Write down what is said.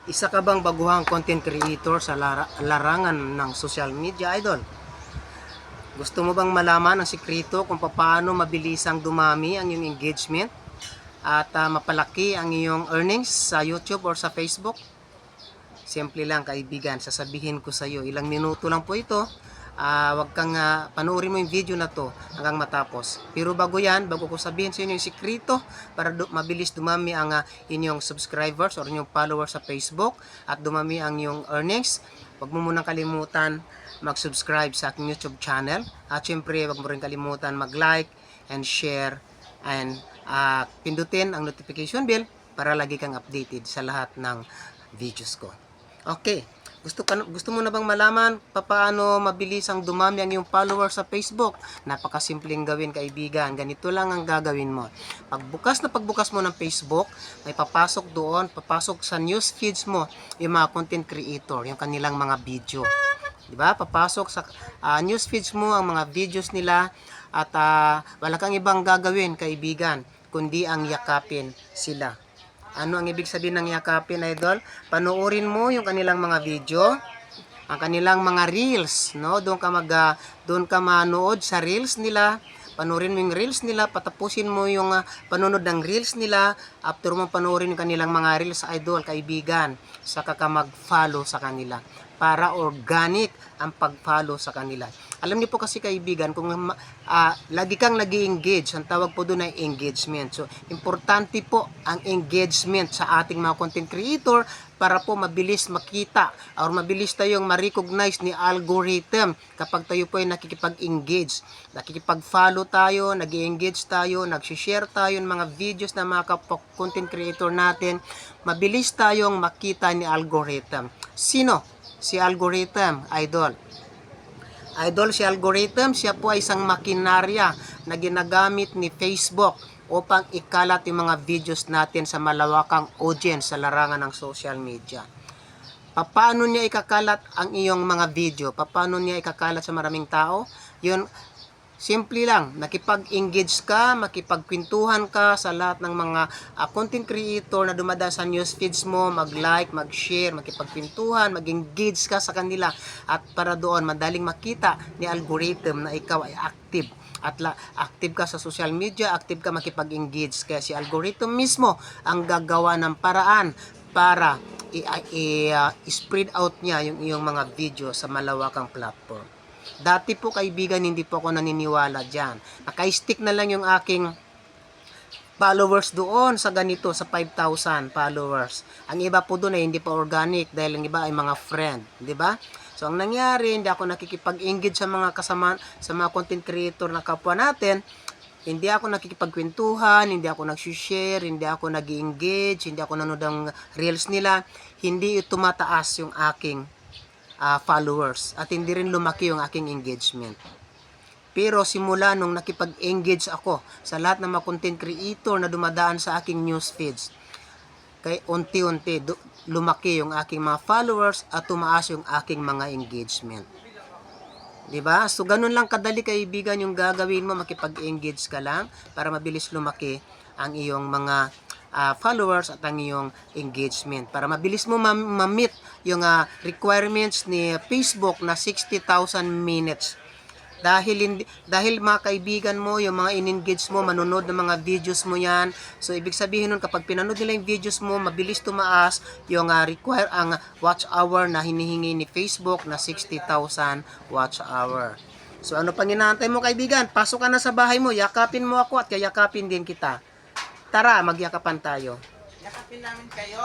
Isa ka bang baguhang content creator sa larangan ng social media, idol? Gusto mo bang malaman ang sikreto kung paano mabilisang dumami ang iyong engagement at mapalaki ang iyong earnings sa YouTube or sa Facebook? Simple lang kaibigan, sasabihin ko sa iyo, ilang minuto lang po ito. Wag kang panoorin mo yung video na to hanggang matapos. Pero bago yan, bago ko sabihin sa inyo yung sikreto para mabilis dumami ang inyong subscribers or inyong followers sa Facebook at dumami ang inyong earnings, wag mo munang kalimutan mag-subscribe sa aking YouTube channel. At syempre, wag mo rin kalimutan mag-like and share and pindutin ang notification bell para lagi kang updated sa lahat ng videos ko. Okay, gusto mo na bang malaman paano mabilis ang dumami ang iyong followers sa Facebook? Napakasimpleng gawin kaibigan. Ganito lang ang gagawin mo. Pagbukas mo ng Facebook, may papasok doon, papasok sa news feeds mo yung mga content creator, yung kanilang mga video. Diba? Papasok sa news feeds mo ang mga videos nila at wala kang ibang gagawin kaibigan kundi ang yakapin sila. Ano ang ibig sabihin ng yakapin, idol? Panoorin mo yung kanilang mga video, ang kanilang mga reels, no? Doon ka manood sa reels nila. Panoorin mo yung reels nila, patapusin mo yung panonood ng reels nila. After mo panoorin yung kanilang mga reels, idol, kaibigan, saka ka mag-follow sa kanila para organic ang pag-follow sa kanila. Alam niyo po kasi kaibigan, kung lagi kang nag-i-engage, ang tawag po doon ay engagement. So, importante po ang engagement sa ating mga content creator para po mabilis makita or mabilis tayong ma-recognize ni algorithm kapag tayo po ay nakikipag-engage. Nakikipag-follow tayo, nag-i-engage tayo, nag-share tayo ng mga videos na mga content creator natin. Mabilis tayong makita ni algorithm. Sino? Si algorithm, idol. Si algorithm, siya po ay isang makinarya na ginagamit ni Facebook upang ikalat yung mga videos natin sa malawakang audience sa larangan ng social media. Paano niya ikakalat ang iyong mga video? Paano niya ikakalat sa maraming tao? Yun, simple lang, makipag-engage ka, makipagkwentuhan ka sa lahat ng mga content creator na dumadaan sa news feeds mo, mag-like, mag-share, makipagkwentuhan, mag-engage ka sa kanila at para doon madaling makita ni algorithm na ikaw ay active at active ka sa social media, active ka makipag-engage. Kaya si algorithm mismo ang gagawa ng paraan para i-spread out niya yung iyong mga video sa malawakang platform. Dati po kaibigan, hindi po ako naniniwala dyan. Naka-stick na lang yung aking followers doon sa ganito, sa 5,000 followers. Ang iba po doon ay hindi pa organic dahil ang iba ay mga friend, di ba? So ang nangyari, hindi ako nakikipag-engage sa mga kasama, sa mga content creator na kapwa natin. Hindi ako nakikipagkwentuhan, hindi ako nag-share, hindi ako nag-engage, hindi ako nanood ng reels nila. Hindi tumataas yung aking followers at hindi rin lumaki yung aking engagement. Pero simula nung nakipag-engage ako sa lahat ng mga content creator na dumadaan sa aking news feeds, kay unti-unti lumaki yung aking mga followers at tumaas yung aking mga engagement. Diba? So ganun lang kadali kaibigan yung gagawin mo, makipag-engage ka lang para mabilis lumaki ang iyong mga followers at ang iyong engagement para mabilis mo ma-meet yung requirements ni Facebook na 60,000 minutes. Dahil mga kaibigan mo, yung mga in-engage mo, manonood ng mga videos mo yan. So, ibig sabihin nun, kapag pinanood nila yung videos mo, mabilis tumaas yung ang watch hour na hinihingi ni Facebook na 60,000 watch hour. So, ano pang inaantay mo kaibigan? Pasok ka na sa bahay mo, yakapin mo ako at yakapin din kita. Tara, magyakapan tayo. Yakapin namin kayo.